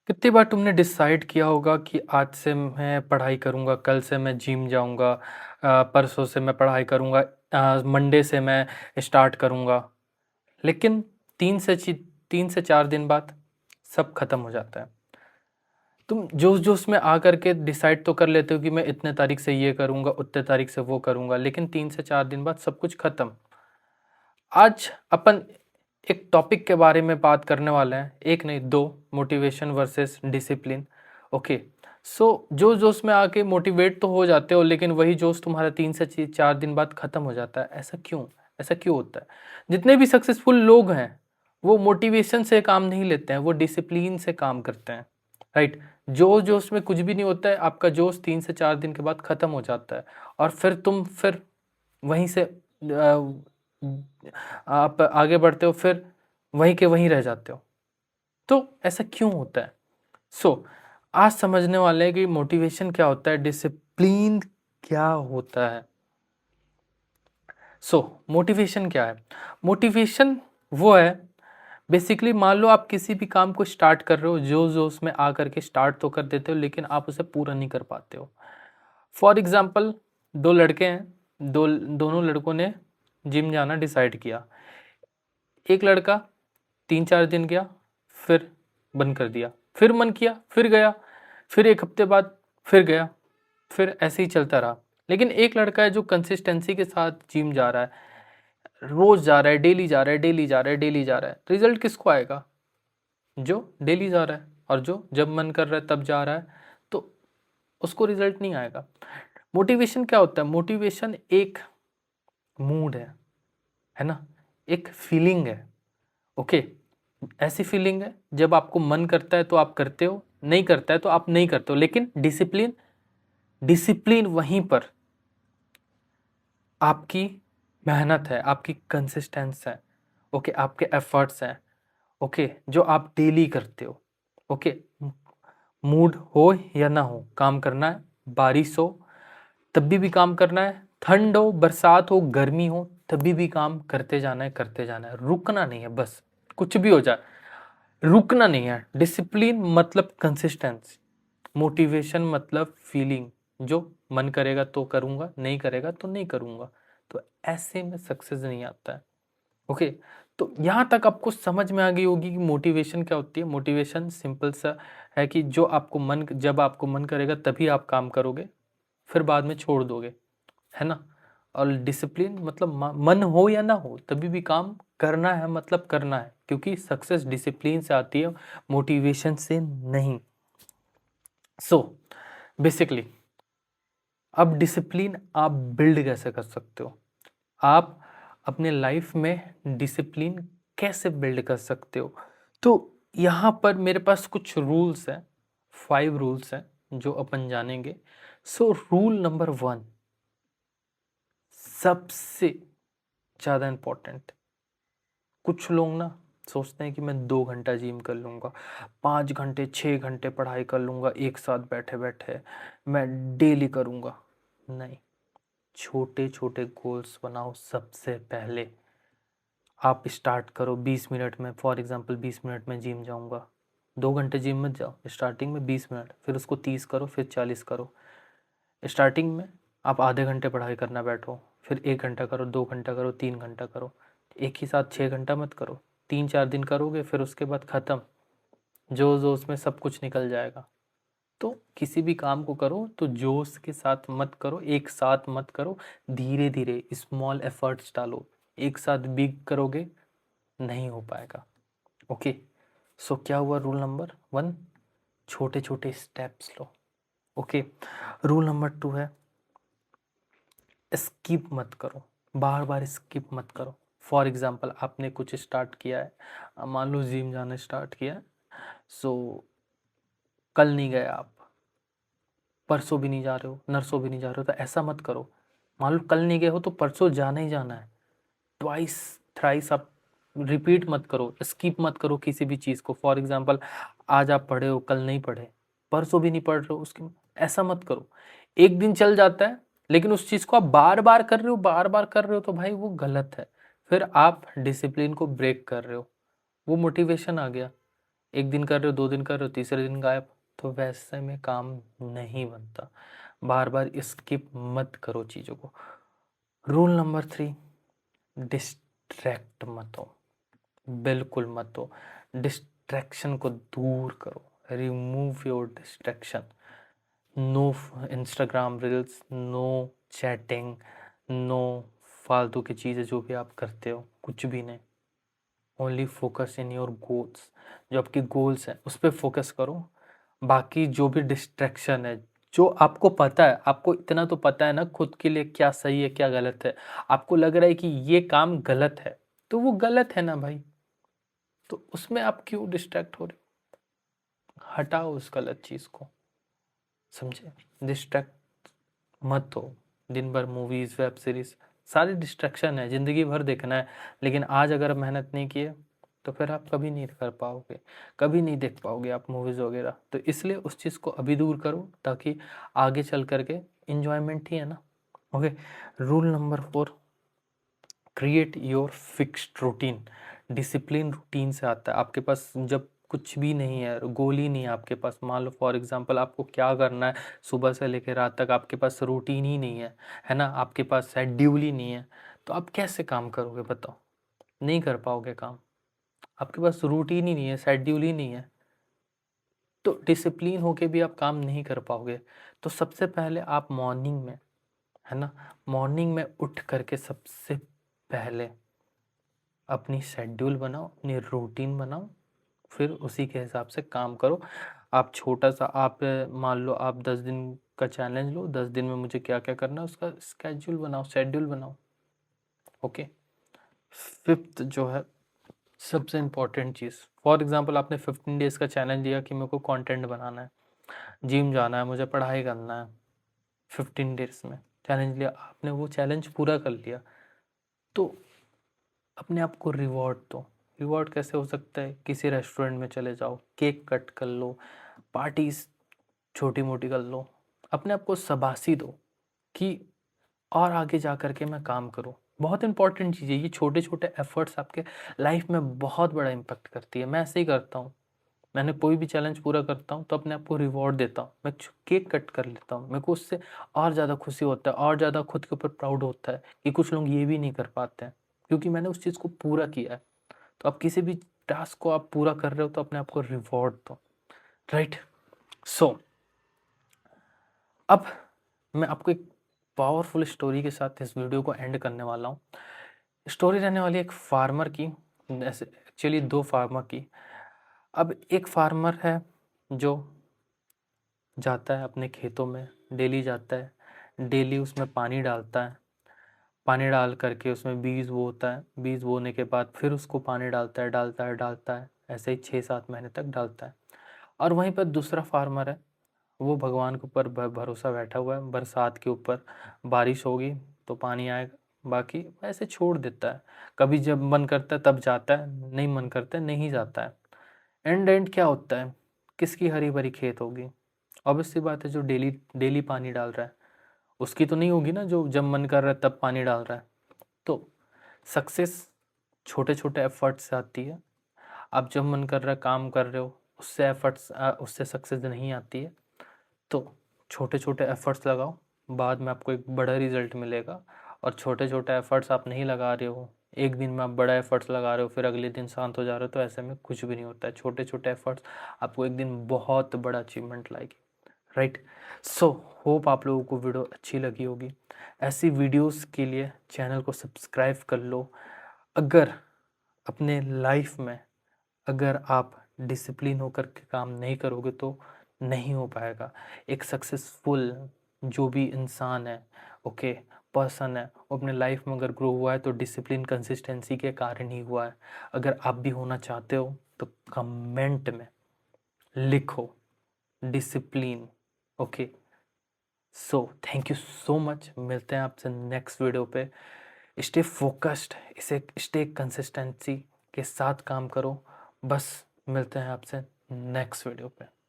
कितनी बार तुमने डिसाइड किया होगा कि आज से मैं पढ़ाई करूँगा, कल से मैं जिम जाऊँगा, परसों से मैं पढ़ाई करूँगा, मंडे से मैं स्टार्ट करूँगा। लेकिन 3 से 4 दिन बाद सब खत्म हो जाता है। तुम जोश-जोश में आकर के डिसाइड तो कर लेते हो कि मैं इतने तारीख से ये करूँगा, उतने तारीख से वो करूँगा, लेकिन 3 से 4 दिन बाद सब कुछ खत्म। आज अपन एक टॉपिक के बारे में बात करने वाले हैं, एक नहीं दो, मोटिवेशन वर्सेस डिसिप्लिन। ओके, सो जो जोश में आके मोटिवेट तो हो जाते हो, लेकिन वही जोश तुम्हारा 3 से 4 दिन बाद खत्म हो जाता है। ऐसा क्यों? ऐसा क्यों होता है? जितने भी सक्सेसफुल लोग हैं, वो मोटिवेशन से काम नहीं लेते हैं, वो डिसिप्लिन से काम करते हैं। राइट? जोश जोश में कुछ भी नहीं होता है, आपका जोश 3 से 4 दिन के बाद खत्म हो जाता है, और फिर वहीं से आप आगे बढ़ते हो, फिर वहीं के वहीं रह जाते हो। तो ऐसा क्यों होता है? आज समझने वाले हैं कि मोटिवेशन क्या होता है, डिसिप्लिन क्या होता है। मोटिवेशन क्या है? मोटिवेशन वो है, बेसिकली मान लो आप किसी भी काम को स्टार्ट कर रहे हो, जो उसमें आकर के स्टार्ट तो कर देते हो, लेकिन आप उसे पूरा नहीं कर पाते हो। फॉर एग्जाम्पल, दो लड़के हैं, दोनों लड़कों ने जिम जाना डिसाइड किया। एक लड़का 3-4 दिन गया, फिर बंद कर दिया, फिर मन किया, फिर गया, फिर 1 हफ्ते बाद फिर गया, फिर ऐसे ही चलता रहा। लेकिन एक लड़का है जो कंसिस्टेंसी के साथ जिम जा रहा है, रोज जा रहा है, डेली जा रहा है, डेली जा रहा है, डेली जा रहा है। रिजल्ट किसको आएगा? जो डेली जा रहा है, और जो जब मन कर रहा है तब जा रहा है, तो उसको रिजल्ट नहीं आएगा। मोटिवेशन क्या होता है? मोटिवेशन एक मूड है ना, एक फीलिंग है। ओके, ऐसी फीलिंग है जब आपको मन करता है तो आप करते हो, नहीं करता है तो आप नहीं करते हो। लेकिन डिसिप्लिन, डिसिप्लिन वहीं पर आपकी मेहनत है, आपकी कंसिस्टेंस है। ओके, आपके एफर्ट्स हैं। ओके, जो आप डेली करते हो। ओके, मूड हो या ना हो, काम करना है। बारिश हो तब भी काम करना है, ठंड हो, बरसात हो, गर्मी हो, तभी भी काम करते जाना है, करते जाना है, रुकना नहीं है। बस कुछ भी हो जाए, रुकना नहीं है। डिसिप्लिन मतलब कंसिस्टेंसी, मोटिवेशन मतलब फीलिंग। जो मन करेगा तो करूंगा, नहीं करेगा तो नहीं करूंगा। तो ऐसे में सक्सेस नहीं आता है। ओके, तो यहाँ तक आपको समझ में आ गई होगी कि मोटिवेशन क्या होती है। मोटिवेशन सिंपल सा है कि जब आपको मन करेगा तभी आप काम करोगे, फिर बाद में छोड़ दोगे, है ना। और डिसिप्लिन मतलब मन हो या ना हो तभी भी काम करना है, मतलब करना है, क्योंकि सक्सेस डिसिप्लिन से आती है, मोटिवेशन से नहीं। बेसिकली अब डिसिप्लिन आप बिल्ड कैसे कर सकते हो, आप अपने लाइफ में डिसिप्लिन कैसे बिल्ड कर सकते हो। तो यहाँ पर मेरे पास कुछ रूल्स हैं, 5 रूल्स हैं जो अपन जानेंगे। रूल नंबर 1 सबसे ज़्यादा इम्पोर्टेंट। कुछ लोग ना सोचते हैं कि मैं 2 घंटा जिम कर लूँगा, 5 घंटे 6 घंटे पढ़ाई कर लूँगा एक साथ बैठे बैठे, मैं डेली करूँगा। नहीं, छोटे छोटे गोल्स बनाओ। सबसे पहले आप स्टार्ट करो 20 मिनट में। फॉर एग्जांपल 20 मिनट में जिम जाऊँगा, 2 घंटे जिम मत जाओ, स्टार्टिंग में 20 मिनट, फिर उसको 30 करो, फिर 40 करो। स्टार्टिंग में आप आधे घंटे पढ़ाई करना बैठो, फिर 1 घंटा करो, 2 घंटा करो, 3 घंटा करो। एक ही साथ 6 घंटा मत करो, 3-4 दिन करोगे, फिर उसके बाद ख़त्म, जो उसमें सब कुछ निकल जाएगा। तो किसी भी काम को करो तो जोश के साथ मत करो, एक साथ मत करो, धीरे धीरे स्मॉल एफर्ट्स डालो। एक साथ बिग करोगे, नहीं हो पाएगा। ओके, क्या हुआ रूल नंबर 1? छोटे छोटे स्टेप्स लो। ओके, रूल नंबर 2 है स्किप मत करो, बार बार स्किप मत करो। फॉर एग्जाम्पल आपने कुछ स्टार्ट किया है, मान लो जिम जाना स्टार्ट किया है, सो कल नहीं गए आप, परसों भी नहीं जा रहे हो, नरसों भी नहीं जा रहे हो, तो ऐसा मत करो। मान लो कल नहीं गए हो तो परसों जाना ही जाना है। ट्वाइस थ्राइस आप रिपीट मत करो, स्किप मत करो किसी भी चीज़ को। फॉर एग्जाम्पल आज आप पढ़े हो, कल नहीं पढ़े, परसों भी नहीं पढ़ रहे हो, उसकी ऐसा मत करो। एक दिन चल जाता है, लेकिन उस चीज़ को आप बार बार कर रहे हो, बार बार कर रहे हो, तो भाई वो गलत है। फिर आप डिसिप्लिन को ब्रेक कर रहे हो, वो मोटिवेशन आ गया। एक दिन कर रहे हो, 2 दिन कर रहे हो, तीसरे दिन गायब, तो वैसे में काम नहीं बनता। बार बार स्किप मत करो चीज़ों को। रूल नंबर 3, डिस्ट्रैक्ट मत हो, बिल्कुल मत हो। डिस्ट्रैक्शन को दूर करो, remove your distraction. No Instagram reels, no chatting, no फालतू की चीज़ें जो भी आप करते हो, कुछ भी नहीं। Only focus in your goals, जो आपके गोल्स हैं उस पर फोकस करो। बाकी जो भी डिस्ट्रैक्शन है, जो आपको पता है, आपको इतना तो पता है ना खुद के लिए क्या सही है क्या गलत है। आपको लग रहा है कि ये काम गलत है, तो वो गलत है ना भाई, तो उसमें आप क्यों डिस्ट्रैक्ट हो रहे हो? हटाओ उस गलत चीज़ को, समझे? डिस्ट्रैक्ट मत हो। दिन भर मूवीज़, वेब सीरीज़, सारी डिस्ट्रैक्शन है, ज़िंदगी भर देखना है, लेकिन आज अगर आप मेहनत नहीं किए तो फिर आप कभी नहीं कर पाओगे, कभी नहीं देख पाओगे आप मूवीज़ वगैरह। तो इसलिए उस चीज़ को अभी दूर करो, ताकि आगे चल कर के इन्जॉयमेंट ही है ना। Okay. Rule number 4, create your fixed routine. Discipline routine से आता है। आपके पास जब कुछ भी नहीं है, गोल ही नहीं है आपके पास, मान लो फॉर एग्जांपल आपको क्या करना है सुबह से लेकर रात तक, आपके पास रूटीन ही नहीं है ना, आपके पास शेड्यूल ही नहीं है, तो आप कैसे काम करोगे बताओ? नहीं कर पाओगे काम। आपके पास रूटीन ही नहीं है, शेड्यूल ही नहीं है, तो डिसिप्लिन होके भी आप काम नहीं कर पाओगे। तो सबसे पहले आप मॉर्निंग में, है ना, मॉर्निंग में उठ करके सबसे पहले अपनी शेड्यूल बनाओ, अपनी रूटीन बनाओ, फिर उसी के हिसाब से काम करो। आप छोटा सा, आप मान लो आप 10 दिन का चैलेंज लो, 10 दिन में मुझे क्या क्या करना है उसका स्केड्यूल बनाओ, शेड्यूल बनाओ। ओके। फिफ्थ जो है सबसे इम्पोर्टेंट चीज़, फॉर एग्जांपल आपने 15 डेज़ का चैलेंज लिया कि मेरे को कंटेंट बनाना है, जिम जाना है, मुझे पढ़ाई करना है, 15 डेज़ में चैलेंज लिया आपने, वो चैलेंज पूरा कर लिया, तो अपने आप को रिवॉर्ड दो। रिवॉर्ड कैसे हो सकता है? किसी रेस्टोरेंट में चले जाओ, केक कट कर लो, पार्टीज छोटी मोटी कर लो, अपने आप को शाबाशी दो कि और आगे जा कर के मैं काम करूं। बहुत इंपॉर्टेंट चीज़ है ये, छोटे छोटे एफर्ट्स आपके लाइफ में बहुत बड़ा इम्पैक्ट करती है। मैं ऐसे ही करता हूँ, मैंने कोई भी चैलेंज पूरा करता हूँ तो अपने आप को रिवॉर्ड देता हूँ, मैं केक कट कर लेता हूँ, मेरे को उससे और ज़्यादा खुशी होता है, और ज़्यादा खुद के ऊपर प्राउड होता है कि कुछ लोग ये भी नहीं कर पाते हैं, क्योंकि मैंने उस चीज़ को पूरा किया है। तो आप किसी भी टास्क को आप पूरा कर रहे हो तो अपने आप को रिवॉर्ड दो, राइट? सो अब मैं आपको एक पावरफुल स्टोरी के साथ इस वीडियो को एंड करने वाला हूँ। स्टोरी रहने वाली है एक फार्मर की, ऐसे एक्चुअली 2 फार्मर की। अब एक फार्मर है जो जाता है अपने खेतों में, डेली जाता है, डेली उसमें पानी डालता है, पानी डाल करके उसमें बीज बोता है, बीज बोने के बाद फिर उसको पानी डालता है, डालता है, डालता है, ऐसे ही 6-7 महीने तक डालता है। और वहीं पर दूसरा फार्मर है, वो भगवान के ऊपर भरोसा बैठा हुआ है, बरसात के ऊपर बारिश होगी तो पानी आएगा, बाकी ऐसे छोड़ देता है। कभी जब मन करता है तब जाता है, नहीं मन करता है नहीं जाता है। एंड क्या होता है? किसकी हरी भरी खेत होगी? ऑब्वियस सी बात है, जो डेली डेली पानी डाल रहा है उसकी तो नहीं होगी ना, जो जब मन कर रहा है तब पानी डाल रहा है। तो सक्सेस छोटे छोटे एफर्ट्स से आती है। आप जब मन कर रहा है काम कर रहे हो, उससे एफर्ट्स उससे सक्सेस नहीं आती है। तो छोटे छोटे एफर्ट्स लगाओ, बाद में आपको एक बड़ा रिजल्ट मिलेगा। और छोटे छोटे एफर्ट्स आप नहीं लगा रहे हो, एक दिन में आप बड़ा एफर्ट्स लगा रहे हो फिर अगले दिन शांत हो जा रहे हो, तो ऐसे में कुछ भी नहीं होता है। छोटे छोटे एफर्ट्स आपको एक दिन बहुत बड़ा अचीवमेंट लाएगी, राइट? सो होप आप लोगों को वीडियो अच्छी लगी होगी। ऐसी वीडियोस के लिए चैनल को सब्सक्राइब कर लो। अगर अपने लाइफ में अगर आप डिसिप्लिन होकर के काम नहीं करोगे तो नहीं हो पाएगा। एक सक्सेसफुल जो भी इंसान है, ओके, पर्सन है, वो अपने लाइफ में अगर ग्रो हुआ है तो डिसिप्लिन कंसिस्टेंसी के कारण ही हुआ है। अगर आप भी होना चाहते हो तो कमेंट में लिखो discipline. Okay, so thank you so much, मिलते हैं आपसे नेक्स्ट वीडियो पे। स्टे फोकस्ड, इसे स्टे कंसिस्टेंसी के साथ काम करो। बस मिलते हैं आपसे नेक्स्ट वीडियो पे।